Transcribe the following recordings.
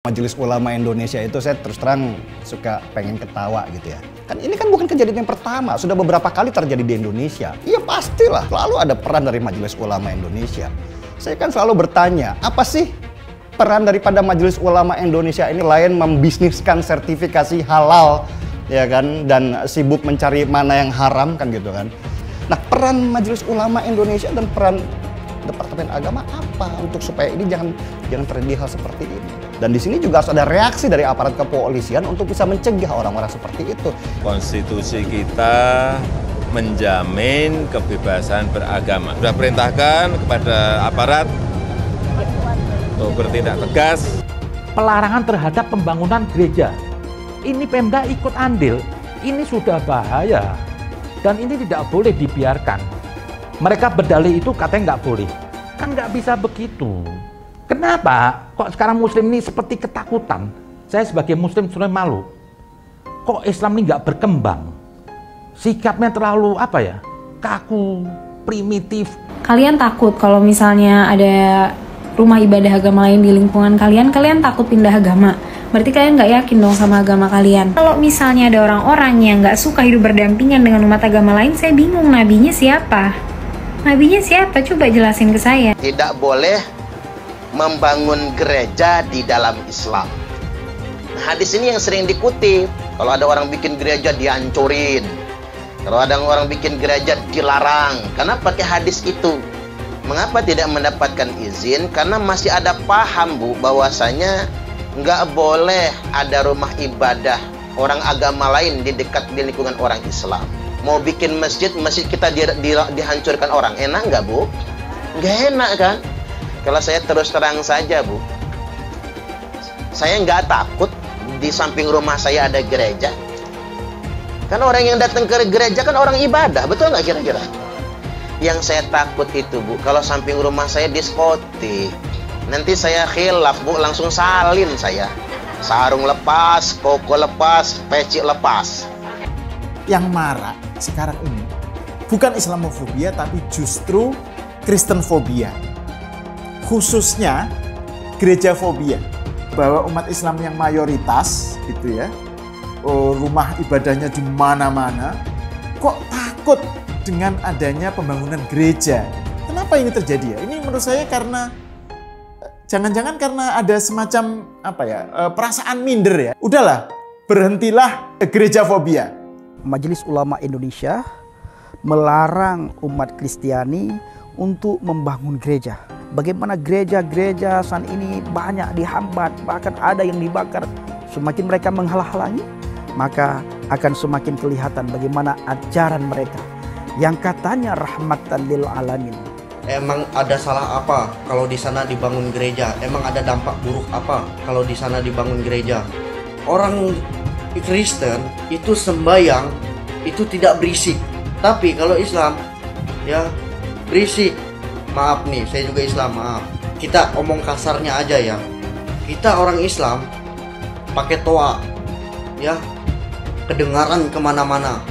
Majelis Ulama Indonesia itu saya terus terang suka pengen ketawa gitu ya. Kan ini kan bukan kejadian yang pertama, sudah beberapa kali terjadi di Indonesia. Iya pastilah, selalu ada peran dari Majelis Ulama Indonesia. Saya kan selalu bertanya, apa sih peran daripada Majelis Ulama Indonesia ini lain membisniskan sertifikasi halal ya kan, dan sibuk mencari mana yang haram kan gitu kan. Nah, peran Majelis Ulama Indonesia dan peran Departemen Agama apa untuk supaya ini jangan terjadi hal seperti ini. Dan di sini juga harus ada reaksi dari aparat kepolisian untuk bisa mencegah orang-orang seperti itu. Konstitusi kita menjamin kebebasan beragama. Sudah perintahkan kepada aparat untuk bertindak tegas. Pelarangan terhadap pembangunan gereja. Ini Pemda ikut andil. Ini sudah bahaya. Dan ini tidak boleh dibiarkan. Mereka berdalih itu katanya nggak boleh. Kan nggak bisa begitu. Kenapa? Kok sekarang Muslim ini seperti ketakutan? Saya sebagai Muslim sebenarnya malu. Kok Islam ini nggak berkembang? Sikapnya terlalu kaku, primitif. Kalian takut kalau misalnya ada rumah ibadah agama lain di lingkungan kalian takut pindah agama. Berarti kalian nggak yakin dong sama agama kalian. Kalau misalnya ada orang-orang yang nggak suka hidup berdampingan dengan umat agama lain, saya bingung nabinya siapa? Nabinya siapa? Coba jelasin ke saya. Tidak boleh membangun gereja di dalam Islam. Hadis ini yang sering dikutip. Kalau ada orang bikin gereja dihancurin. Kalau ada orang bikin gereja dilarang. Karena pakai hadis itu. Mengapa tidak mendapatkan izin? Karena masih ada paham, Bu, bahwasanya nggak boleh ada rumah ibadah orang agama lain di dekat di lingkungan orang Islam. Mau bikin masjid kita dihancurkan orang. Enak nggak, Bu? Nggak enak kan? Kalau saya terus terang saja, Bu, saya nggak takut di samping rumah saya ada gereja. Kan orang yang datang ke gereja kan orang ibadah, betul nggak kira-kira? Yang saya takut itu, Bu, kalau samping rumah saya diskotik. Nanti saya khilaf, Bu, langsung salin saya. Sarung lepas, koko lepas, peci lepas. Yang marak sekarang ini bukan Islamofobia, tapi justru Kristenfobia. Khususnya gereja fobia, bahwa umat Islam yang mayoritas gitu ya, rumah ibadahnya di mana-mana, kok takut dengan adanya pembangunan gereja. Kenapa ini terjadi ya? Ini menurut saya karena jangan-jangan karena ada semacam perasaan minder ya. Udahlah, berhentilah gereja fobia. Majelis Ulama Indonesia melarang umat Kristiani untuk membangun gereja. Bagaimana gereja-gereja saat ini banyak dihambat, bahkan ada yang dibakar. Semakin mereka menghalang-halangi, maka akan semakin kelihatan bagaimana ajaran mereka yang katanya rahmatan lil alamin. Emang ada salah apa kalau di sana dibangun gereja? Emang ada dampak buruk apa kalau di sana dibangun gereja? Orang Kristen itu sembahyang itu tidak berisik. Tapi kalau Islam ya berisik. Maaf nih, saya juga Islam, maaf. Kita omong kasarnya aja ya. Kita orang Islam pakai toa, ya, kedengaran kemana-mana.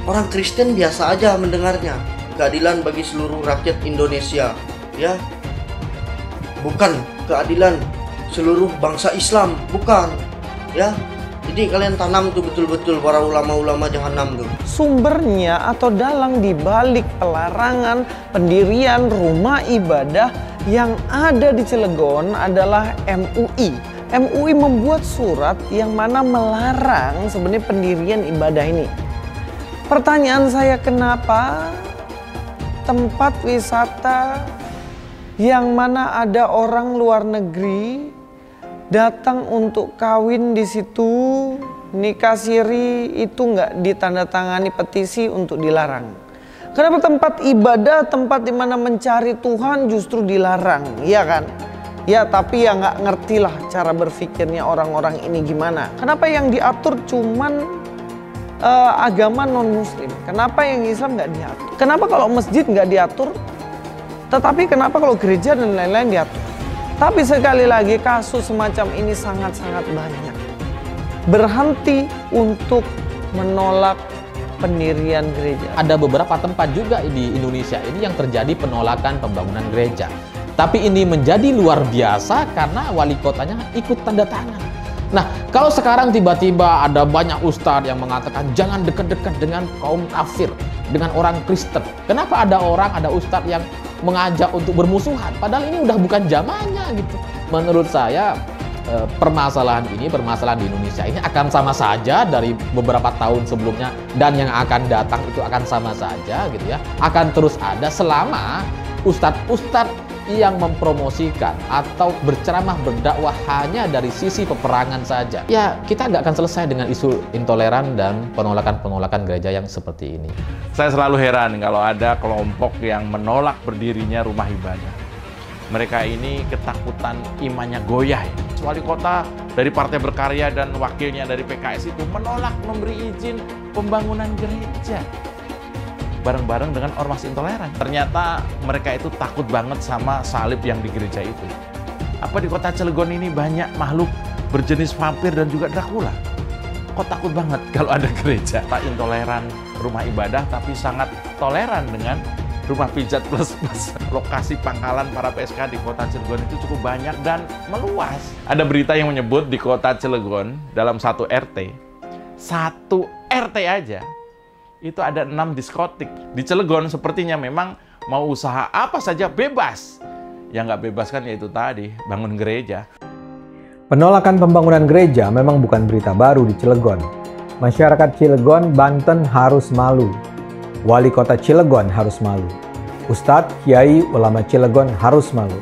Orang Kristen biasa aja mendengarnya. Keadilan bagi seluruh rakyat Indonesia, ya. Bukan keadilan seluruh bangsa Islam, bukan, ya. Jadi kalian tanam tuh betul-betul para ulama-ulama jahanam tuh. Sumbernya atau dalang dibalik pelarangan pendirian rumah ibadah yang ada di Cilegon adalah MUI. MUI membuat surat yang mana melarang sebenarnya pendirian ibadah ini. Pertanyaan saya, kenapa tempat wisata yang mana ada orang luar negeri datang untuk kawin di situ, nikah siri, itu nggak ditandatangani petisi untuk dilarang? Kenapa tempat ibadah, tempat dimana mencari Tuhan justru dilarang, ya kan? Ya, tapi ya nggak ngerti lah cara berpikirnya orang-orang ini gimana. Kenapa yang diatur cuman agama non-muslim? Kenapa yang Islam nggak diatur? Kenapa kalau masjid nggak diatur? Tetapi kenapa kalau gereja dan lain-lain diatur? Tapi sekali lagi kasus semacam ini sangat-sangat banyak. Berhenti untuk menolak pendirian gereja. Ada beberapa tempat juga di Indonesia ini yang terjadi penolakan pembangunan gereja. Tapi ini menjadi luar biasa karena wali kotanya ikut tanda tangan. Nah, kalau sekarang tiba-tiba ada banyak ustadz yang mengatakan jangan dekat-dekat dengan kaum kafir, dengan orang Kristen. Kenapa ada ustadz yang mengajak untuk bermusuhan? Padahal ini udah bukan zamannya gitu. Menurut saya permasalahan di Indonesia ini akan sama saja dari beberapa tahun sebelumnya dan yang akan datang itu akan sama saja gitu ya. Akan terus ada selama ustadz-ustadz yang mempromosikan atau berceramah berdakwah hanya dari sisi peperangan saja. Ya, kita nggak akan selesai dengan isu intoleran dan penolakan gereja yang seperti ini. Saya selalu heran kalau ada kelompok yang menolak berdirinya rumah ibadah. Mereka ini ketakutan imannya goyah. Wali kota dari Partai Berkarya dan wakilnya dari PKS itu menolak memberi izin pembangunan gereja bareng-bareng dengan ormas intoleran. Ternyata mereka itu takut banget sama salib yang di gereja itu. Apa di kota Cilegon ini banyak makhluk berjenis vampir dan juga Dracula? Kok takut banget kalau ada gereja? Tak intoleran rumah ibadah tapi sangat toleran dengan rumah pijat plus. Lokasi pangkalan para PSK di kota Cilegon itu cukup banyak dan meluas. Ada berita yang menyebut di kota Cilegon dalam satu RT aja itu ada 6 diskotik. Di Cilegon sepertinya memang mau usaha apa saja bebas. Yang nggak bebas kan yaitu tadi, bangun gereja. Penolakan pembangunan gereja memang bukan berita baru di Cilegon. Masyarakat Cilegon, Banten harus malu. Wali kota Cilegon harus malu. Ustadz, Kiai, ulama Cilegon harus malu.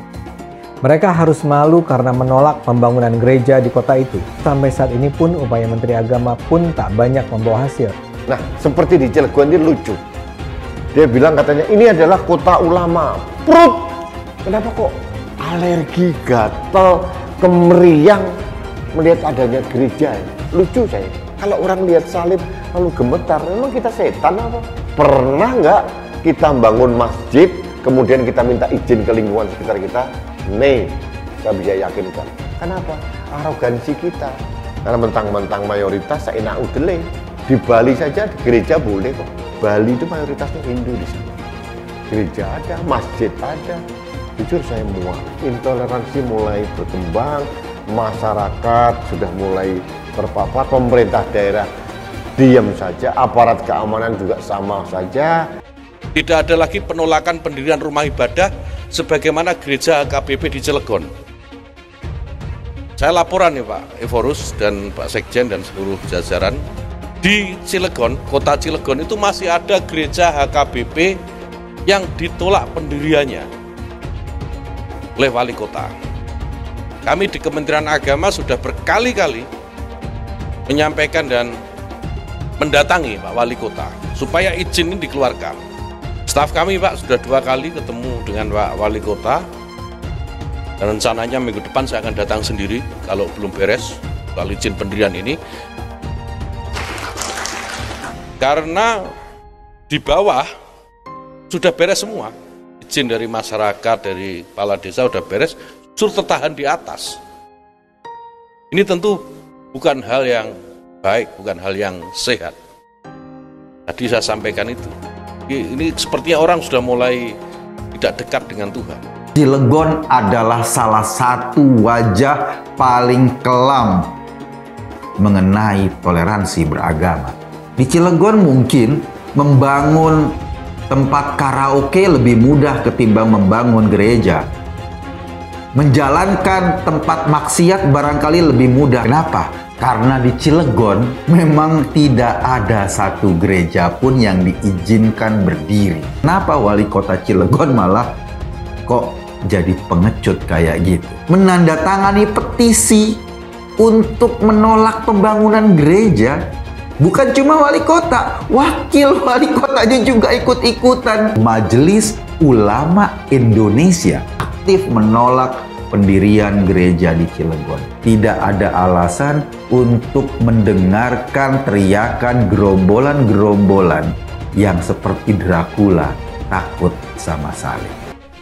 Mereka harus malu karena menolak pembangunan gereja di kota itu. Sampai saat ini pun upaya Menteri Agama pun tak banyak membawa hasil. Nah, seperti di Cilegon ini lucu. Dia bilang katanya ini adalah kota ulama. Perut! Kenapa kok alergi, gatal, kemeriang melihat adanya gereja? Lucu saya. Kalau orang lihat salib lalu gemetar, memang kita setan apa? Pernah nggak kita bangun masjid, kemudian kita minta izin ke lingkungan sekitar kita? Nih, saya bisa yakinkan. Kenapa? Arogansi kita. Karena mentang-mentang mayoritas seenak udele. Di Bali saja di gereja boleh kok. Bali itu mayoritasnya Hindu di sana. Gereja ada, masjid ada. Jujur saya muak. Intoleransi mulai berkembang, masyarakat sudah mulai terpapar, pemerintah daerah diam saja, aparat keamanan juga sama saja. Tidak ada lagi penolakan pendirian rumah ibadah sebagaimana gereja HKBP di Cilegon. Saya laporan nih Pak Evorus dan Pak Sekjen dan seluruh jajaran. Di Cilegon, kota Cilegon itu masih ada gereja HKBP yang ditolak pendiriannya oleh wali kota. Kami di Kementerian Agama sudah berkali-kali menyampaikan dan mendatangi Pak Wali Kota supaya izin ini dikeluarkan. Staf kami Pak sudah 2 kali ketemu dengan Pak Wali Kota dan rencananya minggu depan saya akan datang sendiri kalau belum beres soal izin pendirian ini. Karena di bawah sudah beres semua, izin dari masyarakat, dari kepala desa sudah beres, justru tertahan di atas. Ini tentu bukan hal yang baik, bukan hal yang sehat. Tadi saya sampaikan itu. Ini sepertinya orang sudah mulai tidak dekat dengan Tuhan. Cilegon adalah salah satu wajah paling kelam mengenai toleransi beragama. Di Cilegon mungkin membangun tempat karaoke lebih mudah ketimbang membangun gereja. Menjalankan tempat maksiat barangkali lebih mudah. Kenapa? Karena di Cilegon memang tidak ada satu gereja pun yang diizinkan berdiri. Kenapa wali kota Cilegon malah kok jadi pengecut kayak gitu? Menandatangani petisi untuk menolak pembangunan gereja. Bukan cuma wali kota, wakil wali kotanya juga ikut-ikutan. Majelis Ulama Indonesia aktif menolak pendirian gereja di Cilegon. Tidak ada alasan untuk mendengarkan teriakan gerombolan-gerombolan yang seperti Dracula takut sama salib.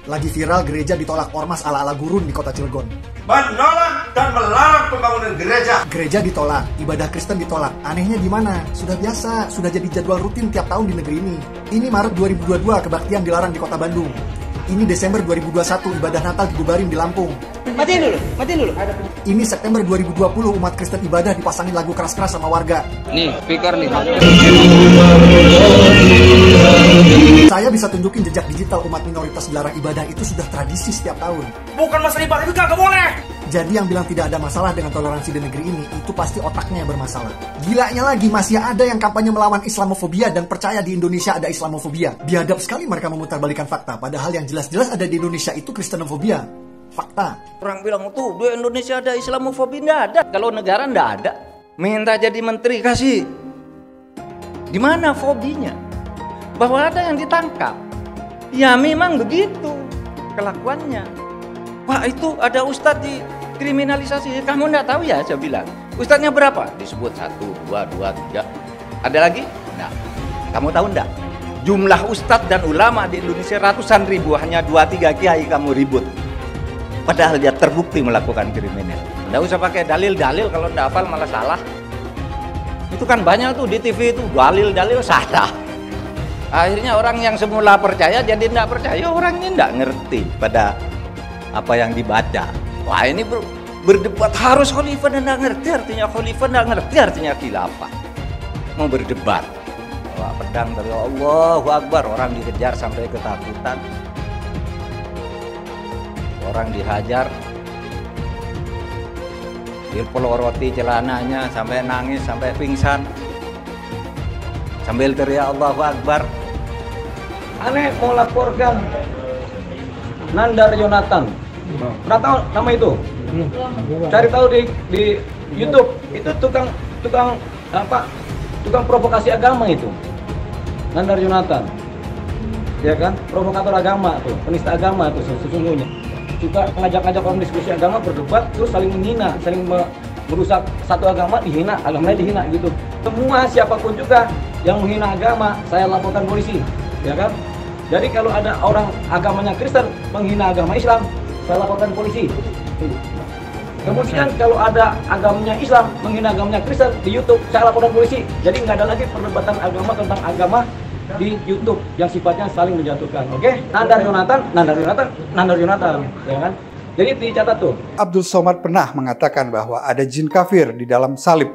Lagi viral gereja ditolak ormas ala-ala gurun di kota Cilegon. Menolak dan melarang pembangunan gereja. Gereja ditolak, ibadah Kristen ditolak. Anehnya gimana? Sudah biasa, sudah jadi jadwal rutin tiap tahun di negeri ini. Ini Maret 2022 kebaktian dilarang di kota Bandung. Ini Desember 2021, ibadah Natal dibubarin di Lampung. Matiin dulu. Ini September 2020, umat Kristen ibadah dipasangin lagu keras-keras sama warga. Nih, speaker nih. Saya bisa tunjukin jejak digital umat minoritas dilarang ibadah itu sudah tradisi setiap tahun. Bukan masalah ibadah itu gak boleh. Jadi yang bilang tidak ada masalah dengan toleransi di negeri ini, itu pasti otaknya yang bermasalah. Gilanya lagi, masih ada yang kampanye melawan Islamofobia dan percaya di Indonesia ada Islamofobia. Biadab sekali mereka memutarbalikan fakta, padahal yang jelas-jelas ada di Indonesia itu Kristenofobia. Fakta. Orang bilang, tuh di Indonesia ada Islamofobia, enggak ada. Kalau negara enggak ada. Minta jadi menteri, kasih. Di mana fobinya? Bahwa ada yang ditangkap. Ya memang begitu kelakuannya. Wah, itu ada ustadz dikriminalisasi. Kamu enggak tahu ya, saya bilang. Ustadznya berapa? Disebut 1, 2, 3. Ada lagi? Nah, kamu tahu enggak? Jumlah ustadz dan ulama di Indonesia ratusan ribu, hanya 2-3 kiai kamu ribut. Padahal dia terbukti melakukan kriminal. Nggak usah pakai dalil-dalil, kalau nggak hafal malah salah. Itu kan banyak tuh di TV itu, dalil-dalil salah. Akhirnya orang yang semula percaya jadi nggak percaya, orang ini nggak ngerti pada apa yang dibaca. Wah, ini berdebat harus khalifah dan nggak ngerti artinya khalifah, nggak ngerti artinya khilafah. Mau berdebat. Wah, pedang dari Allahu Akbar, orang dikejar sampai ketakutan. Orang dihajar, dipeloroti celananya sampai nangis, sampai pingsan, sambil teriak Allahu Akbar. Aneh mau laporkan Nandar Yonatan. Pernah tahu nama itu? Cari tahu di YouTube. Itu tukang provokasi agama itu. Nandar Yonatan. Ya kan? Provokator agama tuh, penista agama tuh sesungguhnya. Juga ngajak-ngajak orang diskusi agama, berdebat, terus saling menghina, saling merusak satu agama, dihina, agamanya dihina gitu. Semua siapapun juga yang menghina agama, saya laporkan polisi, ya kan? Jadi kalau ada orang agamanya Kristen menghina agama Islam, saya laporkan polisi. Kemudian kalau ada agamanya Islam menghina agamanya Kristen di YouTube, saya laporkan polisi. Jadi nggak ada lagi perdebatan agama tentang agama di YouTube yang sifatnya saling menjatuhkan. Oke? Nandar Yonatan, ya kan? Jadi dicatat tuh. Abdul Somad pernah mengatakan bahwa ada jin kafir di dalam salib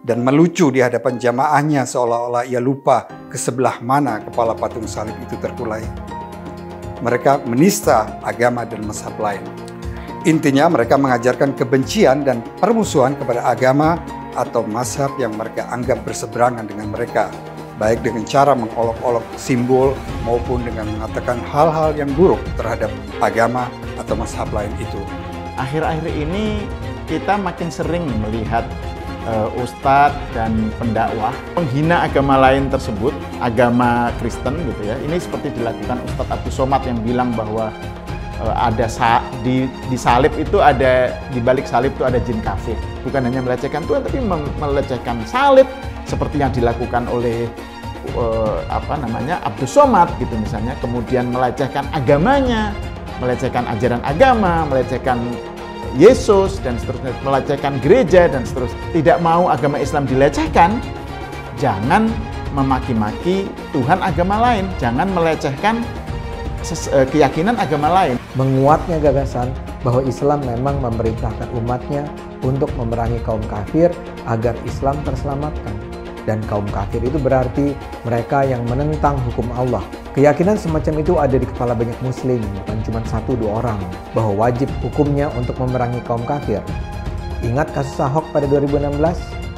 dan melucu di hadapan jamaahnya seolah-olah ia lupa ke sebelah mana kepala patung salib itu terkulai. Mereka menista agama dan mazhab lain. Intinya mereka mengajarkan kebencian dan permusuhan kepada agama atau mazhab yang mereka anggap berseberangan dengan mereka, baik dengan cara mengolok-olok simbol maupun dengan mengatakan hal-hal yang buruk terhadap agama atau mazhab lain itu. Akhir-akhir ini kita makin sering melihat ustadz dan pendakwah menghina agama lain tersebut, agama Kristen gitu ya. Ini seperti dilakukan Ustadz Abdul Somad yang bilang bahwa ada di salib itu ada, di balik salib itu ada jin kafir. Bukan hanya melecehkan Tuhan, tapi melecehkan salib seperti yang dilakukan oleh Abdul Somad gitu misalnya. Kemudian melecehkan agamanya, melecehkan ajaran agama, melecehkan Yesus dan seterusnya, melecehkan gereja dan seterusnya. Tidak mau agama Islam dilecehkan, jangan memaki-maki Tuhan agama lain, jangan melecehkan keyakinan agama lain. Menguatnya gagasan bahwa Islam memang memerintahkan umatnya untuk memerangi kaum kafir agar Islam terselamatkan. Dan kaum kafir itu berarti mereka yang menentang hukum Allah. Keyakinan semacam itu ada di kepala banyak muslim, bukan cuma 1-2 orang, bahwa wajib hukumnya untuk memerangi kaum kafir. Ingat kasus Ahok pada 2016?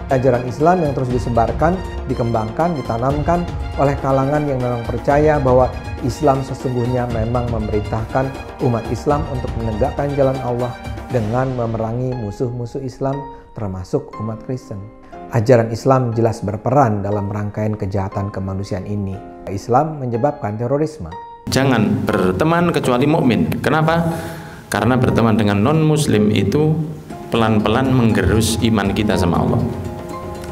Ajaran Islam yang terus disebarkan, dikembangkan, ditanamkan oleh kalangan yang memang percaya bahwa Islam sesungguhnya memang memerintahkan umat Islam untuk menegakkan jalan Allah dengan memerangi musuh-musuh Islam termasuk umat Kristen. Ajaran Islam jelas berperan dalam rangkaian kejahatan kemanusiaan ini. Islam menyebabkan terorisme. Jangan berteman kecuali mukmin. Kenapa? Karena berteman dengan non-muslim itu pelan-pelan menggerus iman kita sama Allah.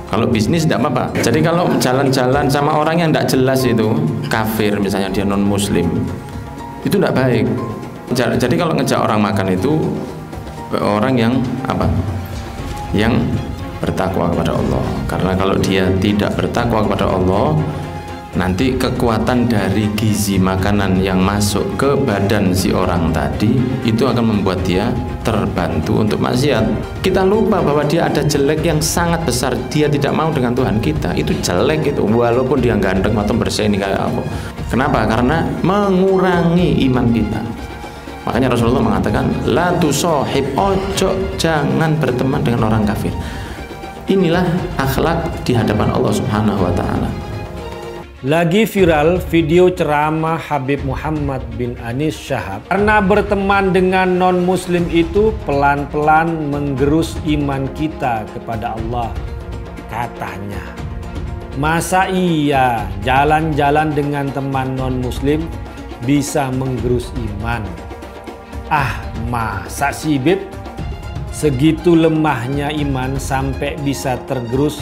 Kalau bisnis tidak apa-apa. Jadi kalau jalan-jalan sama orang yang tidak jelas itu, kafir misalnya dia non-muslim, itu tidak baik. Jadi kalau ngejak orang makan itu orang yang apa? Yang bertakwa kepada Allah. Karena kalau dia tidak bertakwa kepada Allah, nanti kekuatan dari gizi makanan yang masuk ke badan si orang tadi itu akan membuat dia terbantu untuk maksiat. Kita lupa bahwa dia ada jelek yang sangat besar. Dia tidak mau dengan Tuhan kita, itu jelek itu, walaupun dia ganteng atau bersih ini kayak apa. Kenapa? Karena mengurangi iman kita. Makanya Rasulullah mengatakan, la tusahib, ojo jangan berteman dengan orang kafir. Inilah akhlak di hadapan Allah Subhanahu wa taala. Lagi viral video ceramah Habib Muhammad bin Anis Syahab karena berteman dengan non-muslim itu pelan-pelan menggerus iman kita kepada Allah. Katanya, masa iya jalan-jalan dengan teman non-muslim bisa menggerus iman? Ah, masa sih Beb? Segitu lemahnya iman sampai bisa tergerus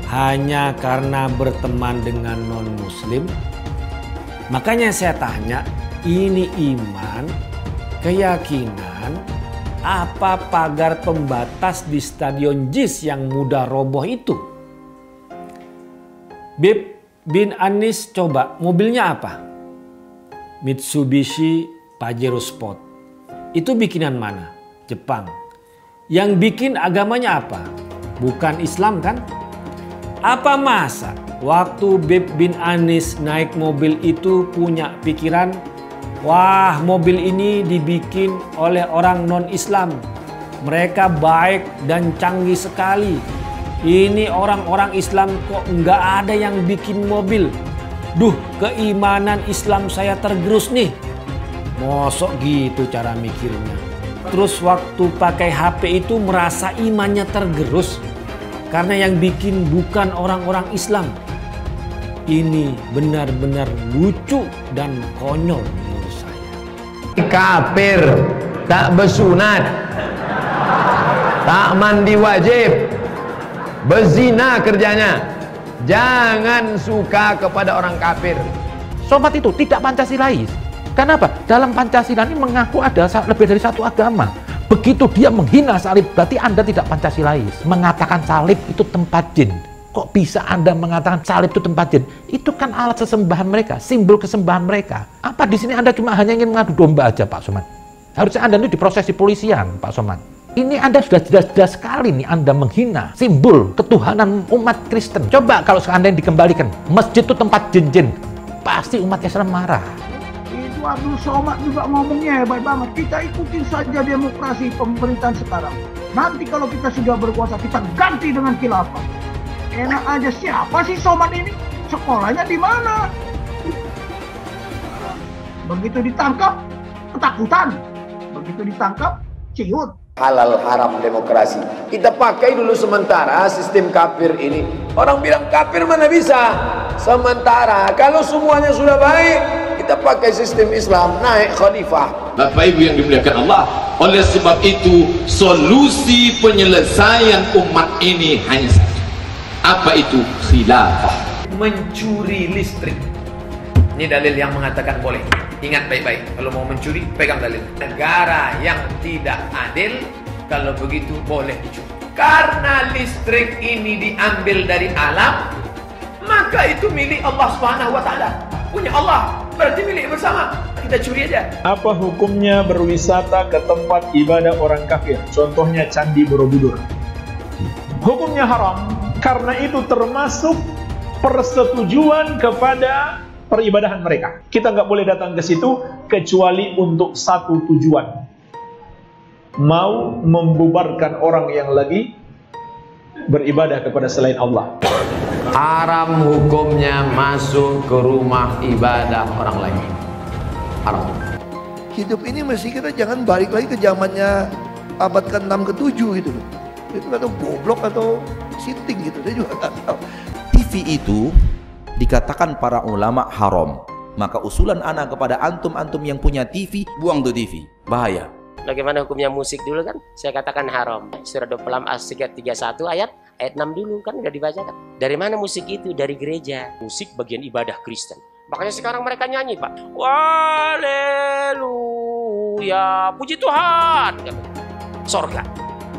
hanya karena berteman dengan non-muslim? Makanya saya tanya, ini iman, keyakinan, apa pagar pembatas di Stadion JIS yang mudah roboh itu? Bib bin Anis coba, mobilnya apa? Mitsubishi Pajero Sport. Itu bikinan mana? Jepang. Yang bikin agamanya apa? Bukan Islam kan? Apa masa waktu Bib bin Anis naik mobil itu punya pikiran, wah mobil ini dibikin oleh orang non-Islam, mereka baik dan canggih sekali, ini orang-orang Islam kok nggak ada yang bikin mobil, duh keimanan Islam saya tergerus nih. Mosok gitu cara mikirnya. Terus waktu pakai HP itu merasa imannya tergerus karena yang bikin bukan orang-orang Islam. Ini benar-benar lucu dan konyol menurut saya. Kafir, tak bersunat, tak mandi wajib, berzina kerjanya. Jangan suka kepada orang kafir. Sobat itu tidak Pancasilais. Kenapa? Dalam Pancasila ini mengaku ada lebih dari satu agama. Begitu dia menghina salib, berarti Anda tidak Pancasilais. Mengatakan salib itu tempat jin. Kok bisa Anda mengatakan salib itu tempat jin? Itu kan alat sesembahan mereka, simbol kesembahan mereka. Apa di sini Anda cuma hanya ingin mengadu domba aja, Pak Somad? Harusnya Anda itu diproses di polisian, Pak Somad. Ini Anda sudah jelas-jelas sekali nih Anda menghina simbol ketuhanan umat Kristen. Coba kalau seandainya dikembalikan, masjid itu tempat jin-jin, pasti umat Islam marah. Itu Abdul Somad juga ngomongnya hebat banget. Kita ikutin saja demokrasi pemerintahan sekarang. Nanti kalau kita sudah berkuasa, kita ganti dengan khilafah. Enak aja, siapa sih Somad ini? Sekolahnya di mana? Begitu ditangkap, ketakutan. Begitu ditangkap, ciut. Halal haram demokrasi. Kita pakai dulu sementara sistem kafir ini. Orang bilang kafir mana bisa? Sementara kalau semuanya sudah baik, kita pakai sistem Islam, naik khalifah. Bapak Ibu yang dimuliakan Allah, oleh sebab itu solusi penyelesaian umat ini hanya satu. Apa itu? Khilafah. Mencuri listrik. Ini dalil yang mengatakan boleh. Ingat baik-baik, kalau mau mencuri, pegang dalil. Negara yang tidak adil, kalau begitu boleh dicuri. Karena listrik ini diambil dari alam, maka itu milik Allah Subhanahu wa Ta'ala. Punya Allah, berarti milik bersama. Kita curi aja. Apa hukumnya berwisata ke tempat ibadah orang kafir? Contohnya Candi Borobudur. Hukumnya haram, karena itu termasuk persetujuan kepada peribadahan mereka. Kita nggak boleh datang ke situ kecuali untuk satu tujuan. Mau membubarkan orang yang lagi beribadah kepada selain Allah. Haram hukumnya masuk ke rumah ibadah orang lain. Haram. Hidup ini mesti kita jangan balik lagi ke zamannya abad ke-6 ke-7 gitu loh. Itu atau goblok atau sinting gitu, saya juga nggak tahu. TV itu dikatakan para ulama haram. Maka usulan anak kepada antum-antum yang punya TV, buang tuh TV, bahaya. Bagaimana hukumnya musik dulu kan? Saya katakan haram. Surah 26 As-Sikat 31 ayat 6 dulu kan udah dibacakan. Dari mana musik itu? Dari gereja. Musik bagian ibadah Kristen. Makanya sekarang mereka nyanyi, Pak. Haleluya, puji Tuhan. Sorga.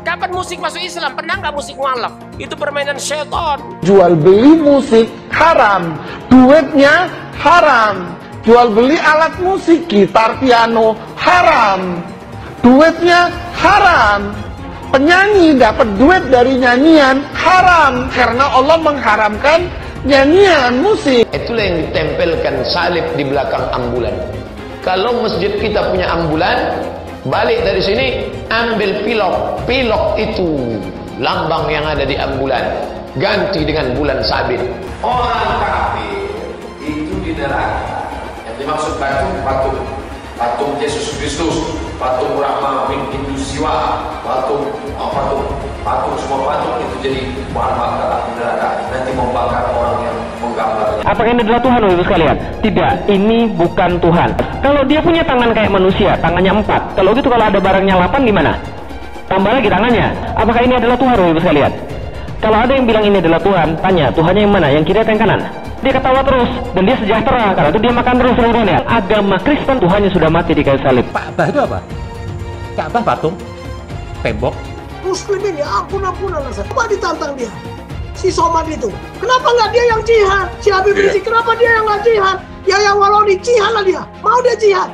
Kapan musik masuk Islam? Pernah nggak musik mualaf? Itu permainan syaitan. Jual beli musik haram, duitnya haram. Jual beli alat musik, gitar, piano haram, duitnya haram. Penyanyi dapat duit dari nyanyian haram karena Allah mengharamkan nyanyian musik. Itulah yang ditempelkan salib di belakang ambulan. Kalau masjid kita punya ambulan, balik dari sini ambil pilok. Pilok itu lambang yang ada di ambulan, ganti dengan bulan sabit. Orang kafir itu di neraka. Yang dimaksud patung Yesus Kristus, patung Brahma bin Hindu Siwa, patung semua patung itu jadi bahan bakar api neraka. Nanti membakar orang yang menggambarnya. Apakah ini adalah Tuhan, Ibu sekalian? Tidak, ini bukan Tuhan. Kalau dia punya tangan kayak manusia, tangannya 4. Kalau gitu kalau ada barangnya 8 gimana? Tambah lagi tangannya. Apakah ini adalah Tuhan, Ibu sekalian? Kalau ada yang bilang ini adalah Tuhan, tanya Tuhannya yang mana? Yang kiri atau yang kanan? Dia ketawa terus dan dia sejahtera karena itu dia makan terus seluruhnya. Agama Kristen Tuhannya sudah mati di kayu salib. Ka'bah itu apa? Ka'bah patung, tembok. Muslimin ya ampun-ampunan alasan. Coba ditantang dia. Si Somad itu. Kenapa nggak dia yang jihad? Si Habib Rizik kenapa dia yang nggak jihad? Ya yang walau di jihad lah dia. Mau dia jihad?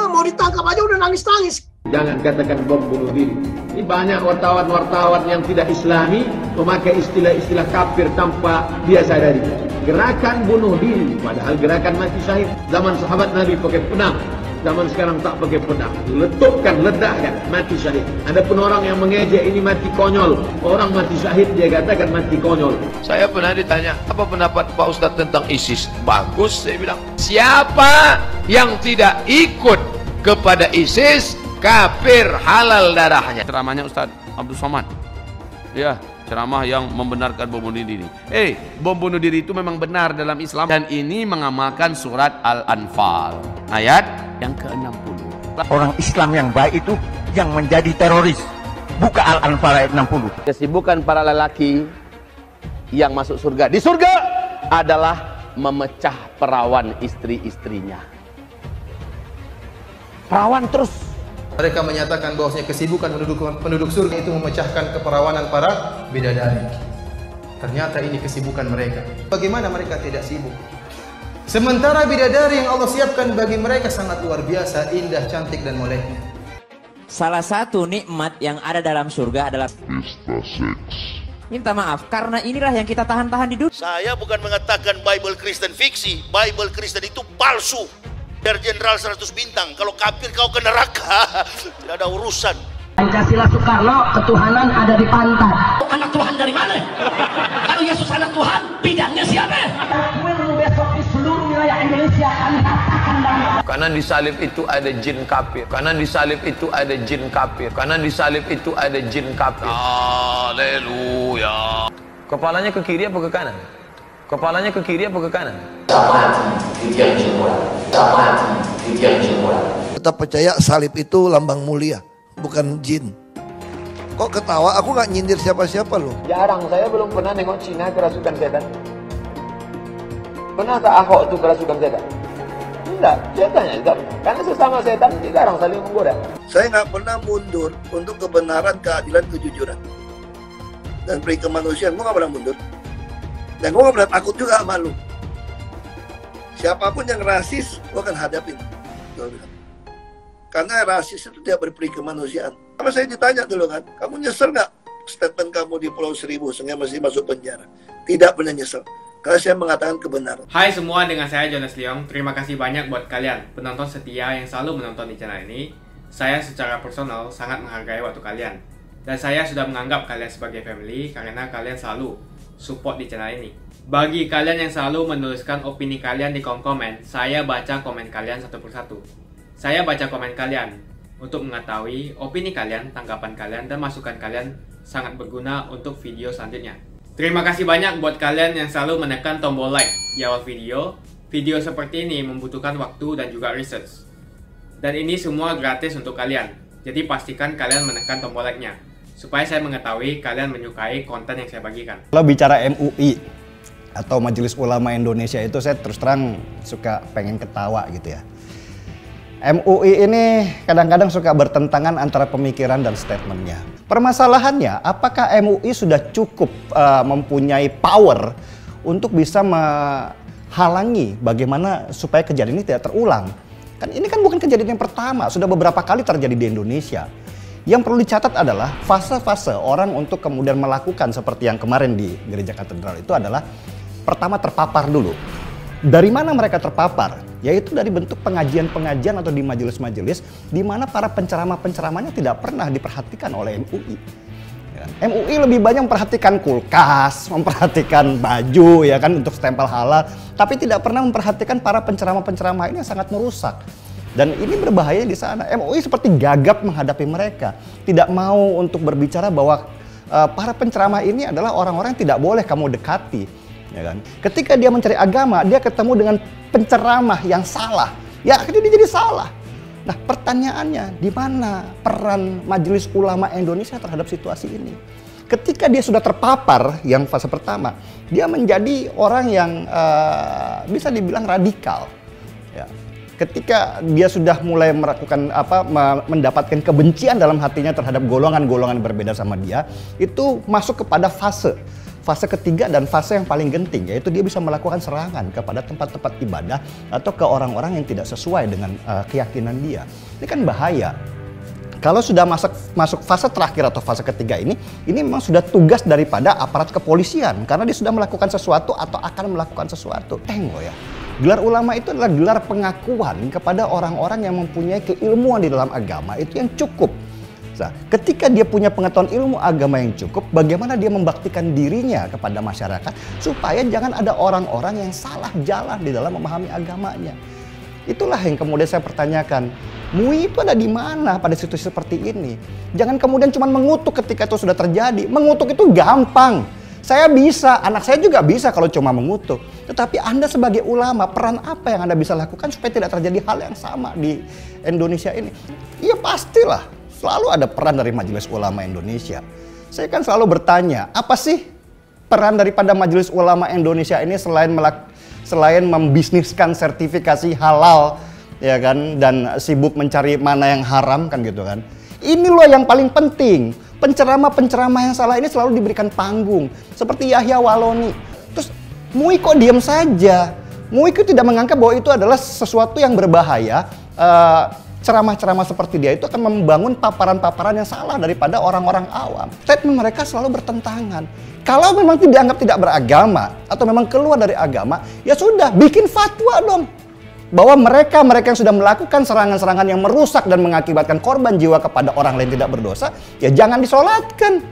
Mau ditangkap aja udah nangis-nangis. Jangan katakan bom bunuh diri. Ini banyak wartawan-wartawan yang tidak islami memakai istilah-istilah kafir tanpa dia sadari. Gerakan bunuh diri, padahal gerakan mati syahid. Zaman sahabat Nabi pakai pedang, zaman sekarang tak pakai pedang. Letupkan, ledakkan, mati syahid. Ada pun orang yang mengejek ini mati konyol. Orang mati syahid dia katakan mati konyol. Saya pernah ditanya, apa pendapat Pak Ustadz tentang ISIS? Bagus, saya bilang. Siapa yang tidak ikut kepada ISIS, kafir, halal darahnya. Ceramahnya Ustadz Abdul Somad. Ya, ceramah yang membenarkan bom bunuh diri. Bom bunuh diri itu memang benar dalam Islam dan ini mengamalkan surat Al-Anfal ayat yang ke-60. Orang Islam yang baik itu yang menjadi teroris. Buka Al-Anfal ayat 60. Kesibukan para lelaki yang masuk surga di surga adalah memecah perawan istri-istrinya. Perawan terus. Mereka menyatakan bahwasanya kesibukan penduduk surga itu memecahkan keperawanan para bidadari. Ternyata ini kesibukan mereka. Bagaimana mereka tidak sibuk? Sementara bidadari yang Allah siapkan bagi mereka sangat luar biasa, indah, cantik dan moleknya. Salah satu nikmat yang ada dalam surga adalah pesta seks. Minta maaf, karena inilah yang kita tahan-tahan di dunia. Saya bukan mengatakan Bible Kristen fiksi. Bible Kristen itu palsu. Biar jenderal 100 bintang, kalau kafir kau ke neraka, tidak ada urusan. Pancasila Soekarno, ketuhanan ada di pantat. Anak Tuhan dari mana? Kalau Yesus anak Tuhan, bidangnya siapa? Besok di seluruh wilayah Indonesia kami katakan bahwa Karena di salib itu ada jin kafir. Karena di salib itu ada jin kafir. Karena di salib itu ada jin kafir. Haleluya. Kepalanya ke kiri apa ke kanan? Kepalanya ke kiri apa ke kanan? Tetap percaya salib itu lambang mulia, bukan jin. Kok ketawa? Aku nggak nyindir siapa-siapa loh. Jarang, saya belum pernah nengok Cina kerasukan setan. Pernah tak Ahok itu kerasukan setan? Enggak, setannya juga pernah. Karena sesama setan jarang saling menggoda. Saya nggak pernah mundur untuk kebenaran, keadilan, kejujuran, dan peri kemanusiaan. Gue nggak pernah mundur. Dan gue gak pernah takut juga sama lu. Siapapun yang rasis, gue akan hadapin. Karena rasis itu tidak berperi kemanusiaan. Sama saya ditanya dulu kan, kamu nyesel gak statement kamu di Pulau Seribu sehingga masih masuk penjara? Tidak pernah nyesel. Karena saya mengatakan kebenaran. Hai semua, dengan saya Jonas Leong. Terima kasih banyak buat kalian, penonton setia yang selalu menonton di channel ini. Saya secara personal sangat menghargai waktu kalian. Dan saya sudah menganggap kalian sebagai family karena kalian selalu support di channel ini. Bagi kalian yang selalu menuliskan opini kalian di kolom komen, saya baca komen kalian satu persatu. Saya baca komen kalian untuk mengetahui opini kalian, tanggapan kalian, dan masukan kalian sangat berguna untuk video selanjutnya. Terima kasih banyak buat kalian yang selalu menekan tombol like di awal video. Video seperti ini membutuhkan waktu dan juga research. Dan ini semua gratis untuk kalian. Jadi pastikan kalian menekan tombol like-nya supaya saya mengetahui kalian menyukai konten yang saya bagikan. Kalau bicara MUI atau Majelis Ulama Indonesia itu saya terus terang suka pengen ketawa gitu ya. MUI ini kadang-kadang suka bertentangan antara pemikiran dan statementnya. Permasalahannya, apakah MUI sudah cukup mempunyai power untuk bisa menghalangi bagaimana supaya kejadian ini tidak terulang? Kan ini kan bukan kejadian yang pertama, sudah beberapa kali terjadi di Indonesia. Yang perlu dicatat adalah fase-fase orang untuk kemudian melakukan seperti yang kemarin di Gereja Katedral itu adalah pertama terpapar dulu. Dari mana mereka terpapar? Yaitu dari bentuk pengajian-pengajian atau di majelis-majelis di mana para penceramah-penceramahnya tidak pernah diperhatikan oleh MUI. MUI lebih banyak memperhatikan kulkas, memperhatikan baju ya kan untuk stempel halal, tapi tidak pernah memperhatikan para penceramah-penceramah ini yang sangat merusak. Dan ini berbahaya di sana. MUI seperti gagap menghadapi mereka, tidak mau untuk berbicara bahwa para penceramah ini adalah orang-orang yang tidak boleh kamu dekati. Ya kan? Ketika dia mencari agama, dia ketemu dengan penceramah yang salah. Ya akhirnya dia jadi salah. Nah pertanyaannya, di mana peran Majelis Ulama Indonesia terhadap situasi ini? Ketika dia sudah terpapar yang fase pertama, dia menjadi orang yang bisa dibilang radikal. Ya. Ketika dia sudah mulai melakukan mendapatkan kebencian dalam hatinya terhadap golongan-golongan berbeda sama dia, itu masuk kepada fase ketiga dan fase yang paling genting, yaitu dia bisa melakukan serangan kepada tempat-tempat ibadah atau ke orang-orang yang tidak sesuai dengan keyakinan dia. Ini kan bahaya. Kalau sudah masuk fase terakhir atau fase ketiga ini memang sudah tugas daripada aparat kepolisian, karena dia sudah melakukan sesuatu atau akan melakukan sesuatu. Tengok ya, gelar ulama itu adalah gelar pengakuan kepada orang-orang yang mempunyai keilmuan di dalam agama, itu yang cukup. Nah, ketika dia punya pengetahuan ilmu agama yang cukup, bagaimana dia membaktikan dirinya kepada masyarakat supaya jangan ada orang-orang yang salah jalan di dalam memahami agamanya. Itulah yang kemudian saya pertanyakan, MUI itu ada di mana pada situasi seperti ini? Jangan kemudian cuma mengutuk ketika itu sudah terjadi. Mengutuk itu gampang. Saya bisa, anak saya juga bisa kalau cuma mengutuk. Tetapi Anda sebagai ulama, peran apa yang Anda bisa lakukan supaya tidak terjadi hal yang sama di Indonesia ini? Iya pastilah. Selalu ada peran dari Majelis Ulama Indonesia. Saya kan selalu bertanya, apa sih peran daripada Majelis Ulama Indonesia ini selain membisniskan sertifikasi halal, ya kan, dan sibuk mencari mana yang haram kan gitu kan? Ini loh yang paling penting. Penceramah-penceramah yang salah ini selalu diberikan panggung, seperti Yahya Waloni. Terus MUI kok diam saja? MUI kok tidak menganggap bahwa itu adalah sesuatu yang berbahaya? Ceramah-ceramah seperti dia itu akan membangun paparan-paparan yang salah daripada orang-orang awam. Statement mereka selalu bertentangan. Kalau memang dianggap tidak beragama atau memang keluar dari agama, ya sudah bikin fatwa dong. Bahwa mereka yang sudah melakukan serangan-serangan yang merusak dan mengakibatkan korban jiwa kepada orang lain tidak berdosa, ya jangan disolatkan.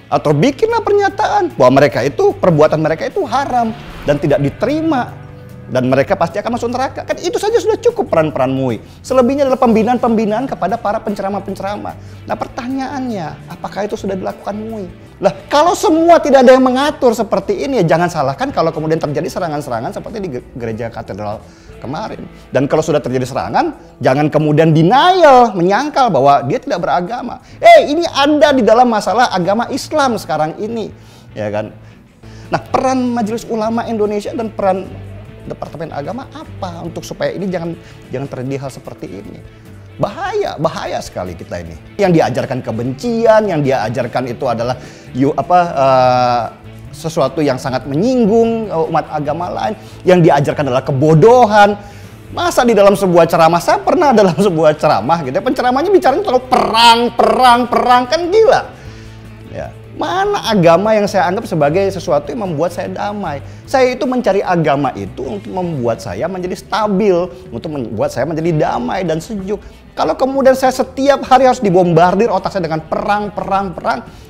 Atau bikinlah pernyataan bahwa perbuatan mereka itu haram dan tidak diterima. Dan mereka pasti akan masuk neraka. Kan itu saja sudah cukup peran-peran MUI. Selebihnya adalah pembinaan-pembinaan kepada para penceramah-penceramah. Nah pertanyaannya, apakah itu sudah dilakukan MUI? Lah kalau semua tidak ada yang mengatur seperti ini, ya jangan salahkan kalau kemudian terjadi serangan-serangan seperti di Gereja Katedral kemarin. Dan kalau sudah terjadi serangan, jangan kemudian denial, menyangkal bahwa dia tidak beragama. Ini Anda di dalam masalah agama Islam sekarang ini. Ya kan? Nah peran Majelis Ulama Indonesia dan peran Departemen Agama apa untuk supaya ini jangan terjadi hal seperti ini? Bahaya sekali kita ini. Yang diajarkan kebencian, yang diajarkan itu adalah sesuatu yang sangat menyinggung umat agama lain. Yang diajarkan adalah kebodohan. Masa di dalam sebuah ceramah, saya pernah dalam sebuah ceramah gitu, penceramahnya bicaranya tentang perang kan gila. Ya. Mana agama yang saya anggap sebagai sesuatu yang membuat saya damai? Saya itu mencari agama itu untuk membuat saya menjadi stabil, untuk membuat saya menjadi damai dan sejuk. Kalau kemudian saya setiap hari harus dibombardir otak saya dengan perang,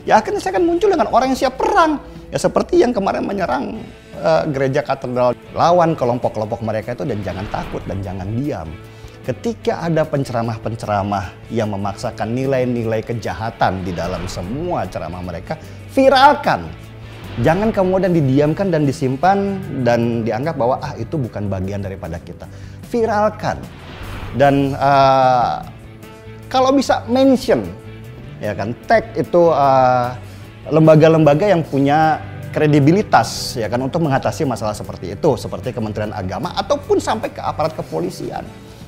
ya akhirnya saya akan muncul dengan orang yang siap perang. Ya seperti yang kemarin menyerang Gereja Katedral. Lawan kelompok-kelompok mereka itu dan jangan takut dan jangan diam. Ketika ada penceramah-penceramah yang memaksakan nilai-nilai kejahatan di dalam semua ceramah mereka, viralkan. Jangan kemudian didiamkan dan disimpan dan dianggap bahwa itu bukan bagian daripada kita. Viralkan. Dan kalau bisa mention, ya kan, tag itu lembaga-lembaga yang punya kredibilitas, ya kan, untuk mengatasi masalah seperti itu, seperti Kementerian Agama ataupun sampai ke aparat kepolisian.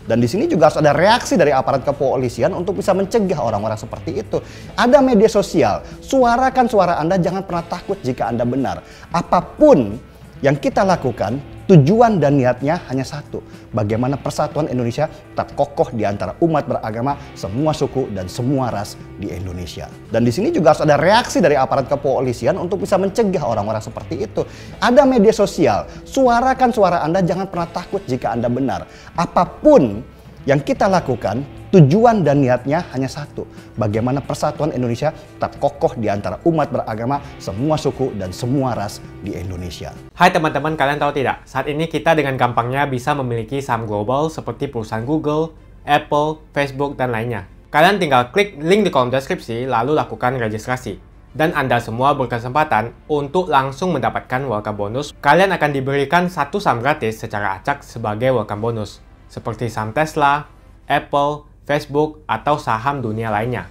Dan di sini juga harus ada reaksi dari aparat kepolisian untuk bisa mencegah orang-orang seperti itu. Ada media sosial, suarakan suara Anda, jangan pernah takut jika Anda benar. Apapun yang kita lakukan, tujuan dan niatnya hanya satu. Bagaimana persatuan Indonesia tetap kokoh di antara umat beragama, semua suku dan semua ras di Indonesia. Dan di sini juga harus ada reaksi dari aparat kepolisian untuk bisa mencegah orang-orang seperti itu. Ada media sosial, suarakan suara Anda, jangan pernah takut jika Anda benar. Apapun yang kita lakukan, tujuan dan niatnya hanya satu. Bagaimana persatuan Indonesia tetap kokoh di antara umat beragama, semua suku dan semua ras di Indonesia. Hai teman-teman, kalian tahu tidak? Saat ini kita dengan gampangnya bisa memiliki saham global seperti perusahaan Google, Apple, Facebook, dan lainnya. Kalian tinggal klik link di kolom deskripsi lalu lakukan registrasi. Dan Anda semua berkesempatan untuk langsung mendapatkan welcome bonus. Kalian akan diberikan satu saham gratis secara acak sebagai welcome bonus. Seperti saham Tesla, Apple, Facebook, atau saham dunia lainnya.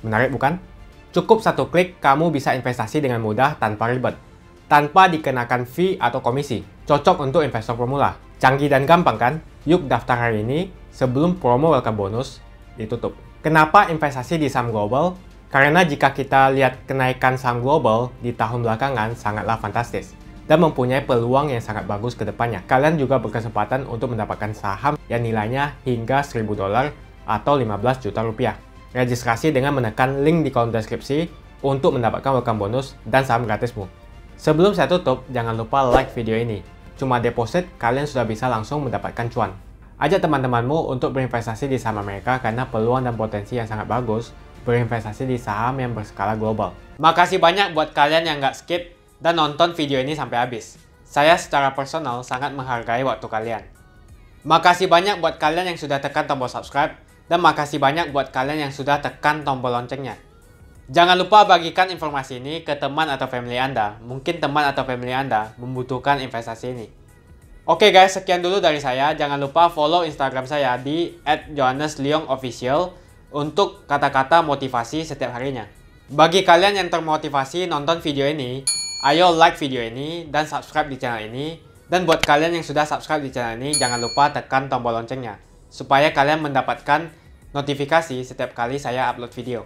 Menarik bukan? Cukup satu klik, kamu bisa investasi dengan mudah tanpa ribet. Tanpa dikenakan fee atau komisi. Cocok untuk investor pemula. Canggih dan gampang kan? Yuk daftar hari ini sebelum promo welcome bonus ditutup. Kenapa investasi di saham global? Karena jika kita lihat kenaikan saham global di tahun belakangan sangatlah fantastis. Dan mempunyai peluang yang sangat bagus ke depannya. Kalian juga berkesempatan untuk mendapatkan saham yang nilainya hingga $1.000 atau 15 juta rupiah. Registrasi dengan menekan link di kolom deskripsi untuk mendapatkan welcome bonus dan saham gratismu. Sebelum saya tutup, jangan lupa like video ini. Cuma deposit, kalian sudah bisa langsung mendapatkan cuan. Ajak teman-temanmu untuk berinvestasi di saham Amerika karena peluang dan potensi yang sangat bagus berinvestasi di saham yang berskala global. Makasih banyak buat kalian yang nggak skip dan nonton video ini sampai habis. Saya secara personal sangat menghargai waktu kalian. Makasih banyak buat kalian yang sudah tekan tombol subscribe, dan makasih banyak buat kalian yang sudah tekan tombol loncengnya. Jangan lupa bagikan informasi ini ke teman atau family Anda. Mungkin teman atau family Anda membutuhkan investasi ini. Oke guys, sekian dulu dari saya. Jangan lupa follow Instagram saya di @johannesleongofficial untuk kata-kata motivasi setiap harinya. Bagi kalian yang termotivasi nonton video ini, ayo like video ini dan subscribe di channel ini. Dan buat kalian yang sudah subscribe di channel ini, jangan lupa tekan tombol loncengnya supaya kalian mendapatkan notifikasi setiap kali saya upload video.